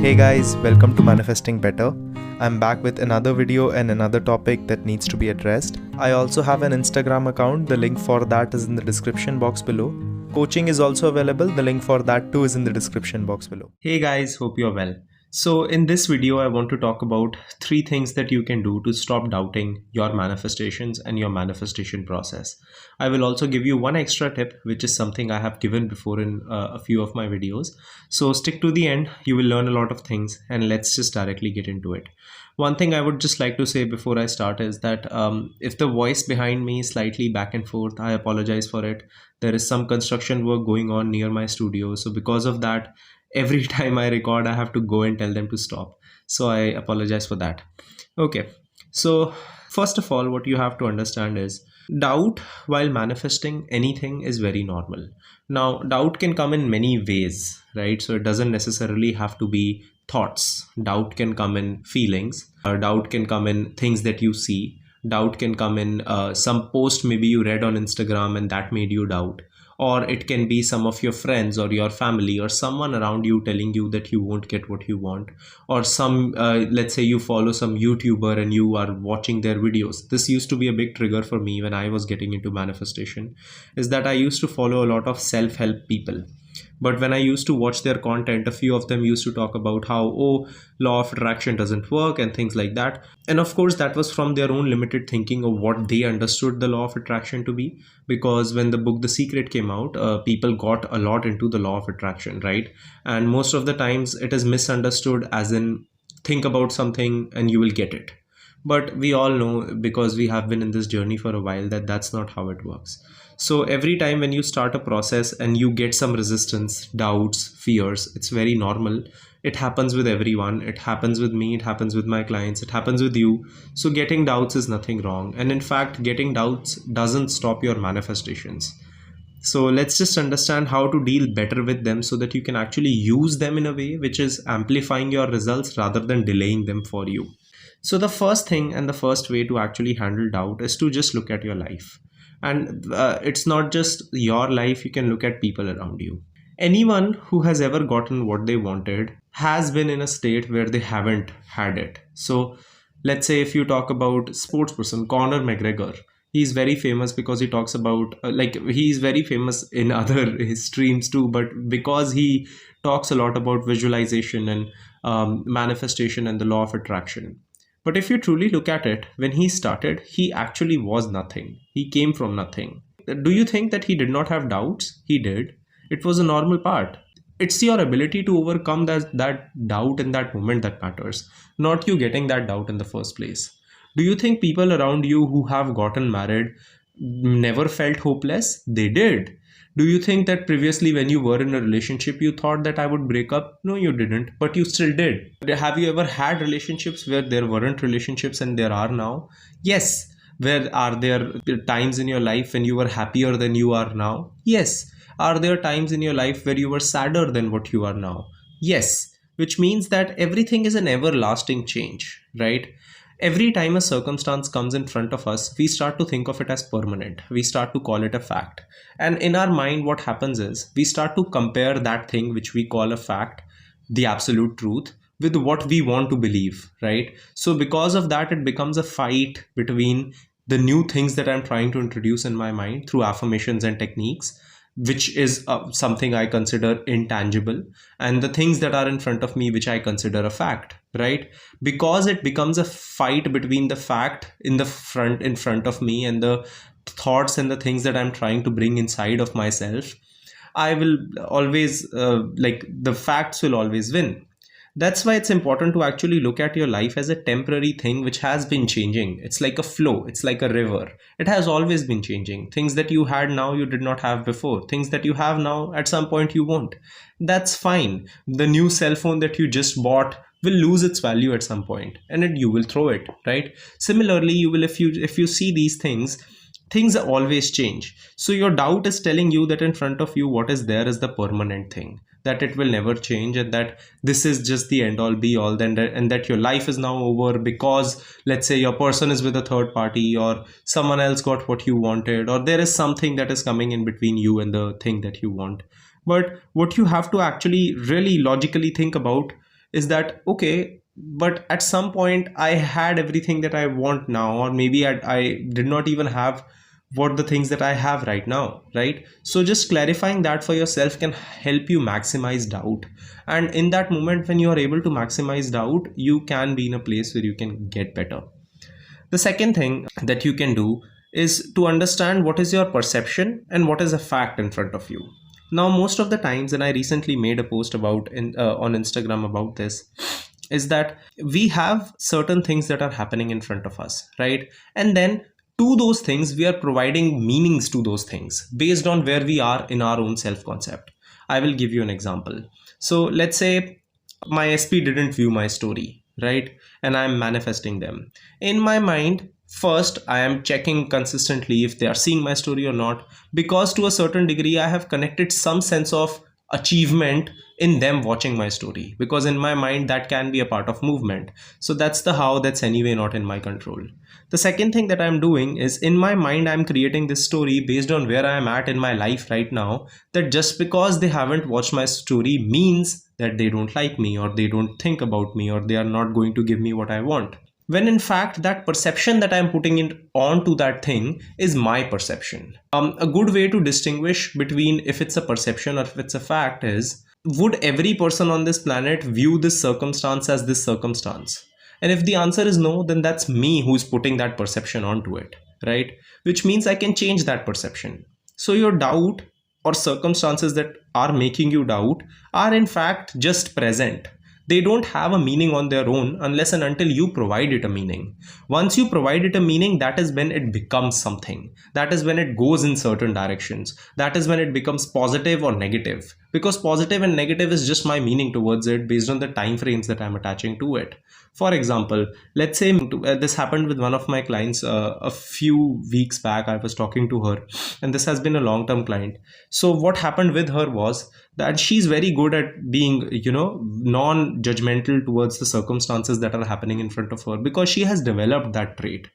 Hey guys, welcome to Manifesting Better. I'm back with another video and another topic that needs to be addressed. I also have an Instagram account. The link for that is in the description box below. Coaching is also available. The link for that too is in the description box below. Hey guys, hope you're well. So in this video, I want to talk about 3 things that you can do to stop doubting your manifestations and your manifestation process. I will also give you one extra tip, which is something I have given before in a few of my videos. So stick to the end, you will learn a lot of things, and let's just directly get into it. One thing I would just like to say before I start is that if the voice behind me is slightly back and forth, I apologize for it. There is some construction work going on near my studio. So because of that, every time I record, I have to go and tell them to stop. So I apologize for that. Okay. So first of all, what you have to understand is doubt while manifesting anything is very normal. Now, doubt can come in many ways, right? So it doesn't necessarily have to be thoughts. Doubt can come in feelings, or doubt can come in things that you see. Doubt can come in some post maybe you read on Instagram and that made you doubt. Or it can be some of your friends or your family or someone around you telling you that you won't get what you want. Or some, let's say you follow some YouTuber and you are watching their videos. This used to be a big trigger for me when I was getting into manifestation, is that I used to follow a lot of self-help people. But when I used to watch their content, a few of them used to talk about how, law of attraction doesn't work and things like that. And of course, that was from their own limited thinking of what they understood the law of attraction to be. Because when the book The Secret came out, people got a lot into the law of attraction, right? And most of the times it is misunderstood as in think about something and you will get it. But we all know, because we have been in this journey for a while, that that's not how it works. So every time when you start a process and you get some resistance, doubts, fears, it's very normal. It happens with everyone. It happens with me. It happens with my clients. It happens with you. So getting doubts is nothing wrong. And in fact, getting doubts doesn't stop your manifestations. So let's just understand how to deal better with them so that you can actually use them in a way which is amplifying your results rather than delaying them for you. So the first thing and the first way to actually handle doubt is to just look at your life. And it's not just your life, you can look at people around you. Anyone who has ever gotten what they wanted has been in a state where they haven't had it. So let's say if you talk about sports person, Conor McGregor, he's very famous because he talks about, he's very famous in other his streams too, but because he talks a lot about visualization and manifestation and the law of attraction. But if you truly look at it, when he started, he actually was nothing. He came from nothing. Do you think that he did not have doubts? He did. It was a normal part. It's your ability to overcome that doubt in that moment that matters, not you getting that doubt in the first place. Do you think people around you who have gotten married never felt hopeless? They did. Do you think that previously when you were in a relationship, you thought that I would break up? No, you didn't, but you still did. Have you ever had relationships where there weren't relationships and there are now? Yes. Where are there times in your life when you were happier than you are now? Yes. Are there times in your life where you were sadder than what you are now? Yes. Which means that everything is an everlasting change, right? Every time a circumstance comes in front of us, we start to think of it as permanent. We start to call it a fact. And in our mind, what happens is we start to compare that thing which we call a fact, the absolute truth, with what we want to believe, right? So because of that, it becomes a fight between the new things that I'm trying to introduce in my mind through affirmations and techniques, which is something I consider intangible, and the things that are in front of me, which I consider a fact, right? Because it becomes a fight between the fact in front of me and the thoughts and the things that I'm trying to bring inside of myself. I will always the facts will always win. That's why it's important to actually look at your life as a temporary thing which has been changing. It's like a flow. It's like a river. It has always been changing. Things that you had now, you did not have before. Things that you have now, at some point you won't. That's fine. The new cell phone that you just bought will lose its value at some point, and you will throw it, right? Similarly, you will, if you see these things always change. So your doubt is telling you that in front of you, what is there is the permanent thing, that it will never change, and that this is just the end all be all, and that your life is now over because, let's say, your person is with a third party, or someone else got what you wanted, or there is something that is coming in between you and the thing that you want. But what you have to actually really logically think about is that okay, but at some point I had everything that I want now, or maybe I did not even have what the things that I have right now, right? So just clarifying that for yourself can help you maximize doubt. And in that moment when you are able to maximize doubt, you can be in a place where you can get better. The second thing that you can do is to understand what is your perception and what is a fact in front of you. Now, most of the times, and I recently made a post about on Instagram about this, is that we have certain things that are happening in front of us, right? And then to those things, we are providing meanings to those things based on where we are in our own self concept. I will give you an example. So let's say my SP didn't view my story, right? And I'm manifesting them. In my mind, first, I am checking consistently if they are seeing my story or not, because to a certain degree, I have connected some sense of achievement in them watching my story, because in my mind that can be a part of movement. So that's the how, that's anyway not in my control. The second thing that I'm doing is, in my mind, I'm creating this story based on where I am at in my life right now, that just because they haven't watched my story means that they don't like me, or they don't think about me, or they are not going to give me what I want, when in fact that perception that I'm putting in onto that thing is my perception. A good way to distinguish between if it's a perception or if it's a fact is, would every person on this planet view this circumstance as this circumstance? And if the answer is no, then that's me who's putting that perception onto it, right? Which means I can change that perception. So your doubt or circumstances that are making you doubt are in fact just present. They don't have a meaning on their own unless and until you provide it a meaning. Once you provide it a meaning, that is when it becomes something. That is when it goes in certain directions. That is when it becomes positive or negative. Because positive and negative is just my meaning towards it based on the time frames that I'm attaching to it. For example, let's say this happened with one of my clients a few weeks back. I was talking to her, and this has been a long term client. So what happened with her was that she's very good at being, non judgmental towards the circumstances that are happening in front of her, because she has developed that trait.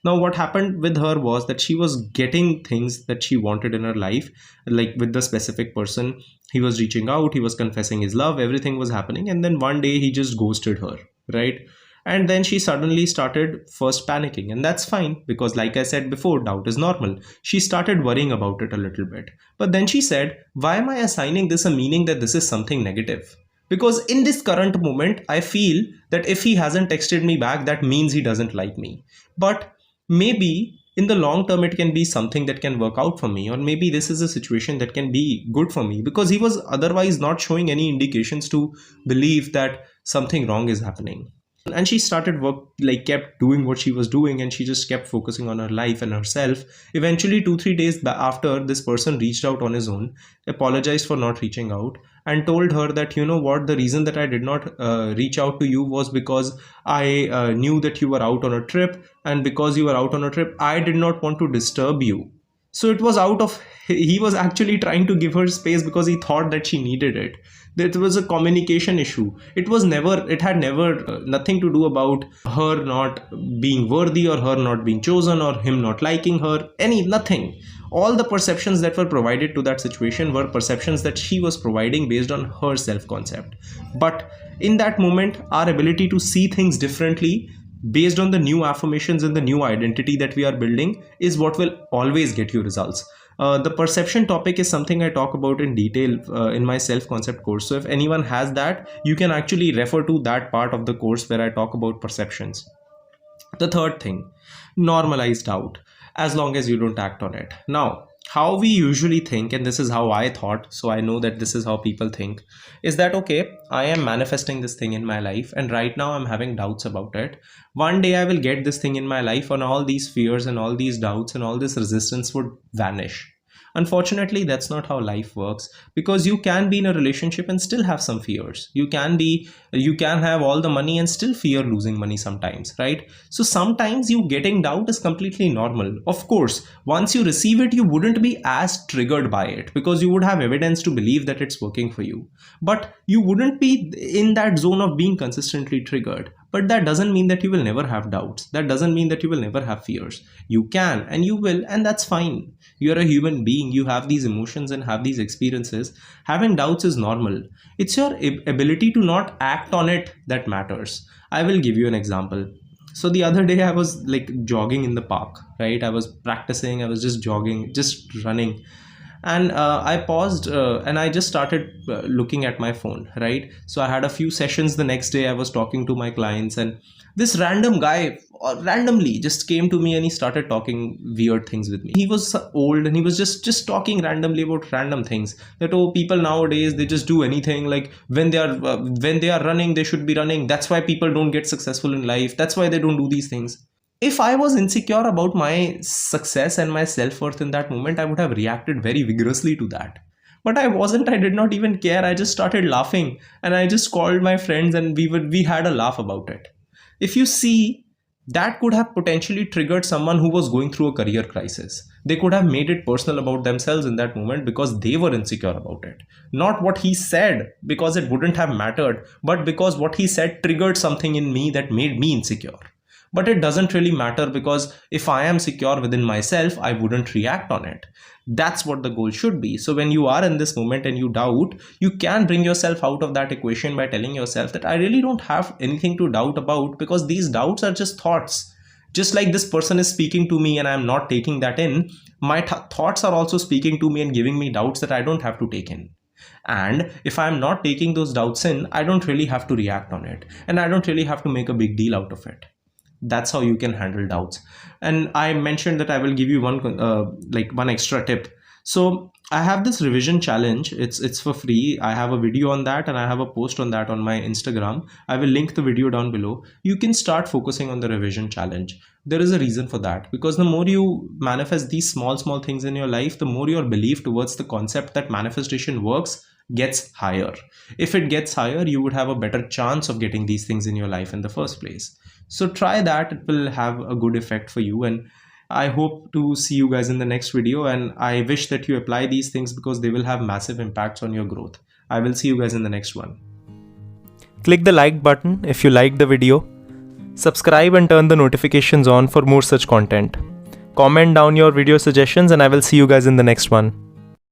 Now what happened with her was that she was getting things that she wanted in her life, like with the specific person. He was reaching out, he was confessing his love, everything was happening, and then one day he just ghosted her, right? And then she suddenly started first panicking, and that's fine, because like I said before, doubt is normal. She started worrying about it a little bit, but then she said, why am I assigning this a meaning that this is something negative? Because in this current moment I feel that if he hasn't texted me back, that means he doesn't like me. But maybe in the long term it can be something that can work out for me, or maybe this is a situation that can be good for me, because he was otherwise not showing any indications to believe that something wrong is happening. And she started work, like kept doing what she was doing, and she just kept focusing on her life and herself. Eventually 2-3 days after, this person reached out on his own, apologized for not reaching out, and told her that, you know what, the reason that I did not reach out to you was because I knew that you were out on a trip, and because you were out on a trip, I did not want to disturb you. So it was out of, he was actually trying to give her space because he thought that she needed it. That was a communication issue. It was never, it had never nothing to do about her not being worthy, or her not being chosen, or him not liking her, nothing. All the perceptions that were provided to that situation were perceptions that she was providing based on her self concept. But in that moment, our ability to see things differently based on the new affirmations and the new identity that we are building is what will always get you results. The perception topic is something I talk about in detail in my self concept course. So if anyone has that, you can actually refer to that part of the course where I talk about perceptions. The third thing, normalize doubt, as long as you don't act on it. Now, how we usually think, and this is how I thought, so I know that this is how people think, is that okay, I am manifesting this thing in my life, and right now I'm having doubts about it. One day I will get this thing in my life, and all these fears and all these doubts and all this resistance would vanish. Unfortunately, that's not how life works, because you can be in a relationship and still have some fears. You can have all the money and still fear losing money sometimes, right? So sometimes you getting doubt is completely normal. Of course, once you receive it, you wouldn't be as triggered by it, because you would have evidence to believe that it's working for you. But you wouldn't be in that zone of being consistently triggered. But that doesn't mean that you will never have doubts. That doesn't mean that you will never have fears. You can and you will, and that's fine. You're a human being. You have these emotions and have these experiences. Having doubts is normal. It's your ability to not act on it that matters. I will give you an example. So the other day I was like jogging in the park, right? I was practicing, I was just jogging, just running. And I paused and I just started looking at my phone, right? So I had a few sessions the next day. I was talking to my clients, and this random guy randomly just came to me and he started talking weird things with me. He was old and he was just talking randomly about random things, that oh, people nowadays they just do anything, like when they are running, they should be running. That's why people don't get successful in life. That's why they don't do these things. If I was insecure about my success and my self-worth in that moment, I would have reacted very vigorously to that. But I wasn't. I did not even care. I just started laughing and I just called my friends and we had a laugh about it. If you see, that could have potentially triggered someone who was going through a career crisis. They could have made it personal about themselves in that moment because they were insecure about it. Not what he said, because it wouldn't have mattered, but because what he said triggered something in me that made me insecure. But it doesn't really matter, because if I am secure within myself, I wouldn't react on it. That's what the goal should be. So when you are in this moment and you doubt, you can bring yourself out of that equation by telling yourself that I really don't have anything to doubt about, because these doubts are just thoughts. Just like this person is speaking to me and I'm not taking that in, my thoughts are also speaking to me and giving me doubts that I don't have to take in. And if I'm not taking those doubts in, I don't really have to react on it, and I don't really have to make a big deal out of it. That's how you can handle doubts. And I mentioned that I will give you one extra tip. So I have this revision challenge. It's for free. I have a video on that and I have a post on that on my Instagram. I will link the video down below. You can start focusing on the revision challenge. There is a reason for that, because the more you manifest these small things in your life, the more your belief towards the concept that manifestation works gets higher. If it gets higher, you would have a better chance of getting these things in your life in the first place. So try that. It will have a good effect for you, and I hope to see you guys in the next video, and I wish that you apply these things because they will have massive impacts on your growth. I will see you guys in the next one. Click the like button if you liked the video. Subscribe and turn the notifications on for more such content. Comment down your video suggestions and I will see you guys in the next one.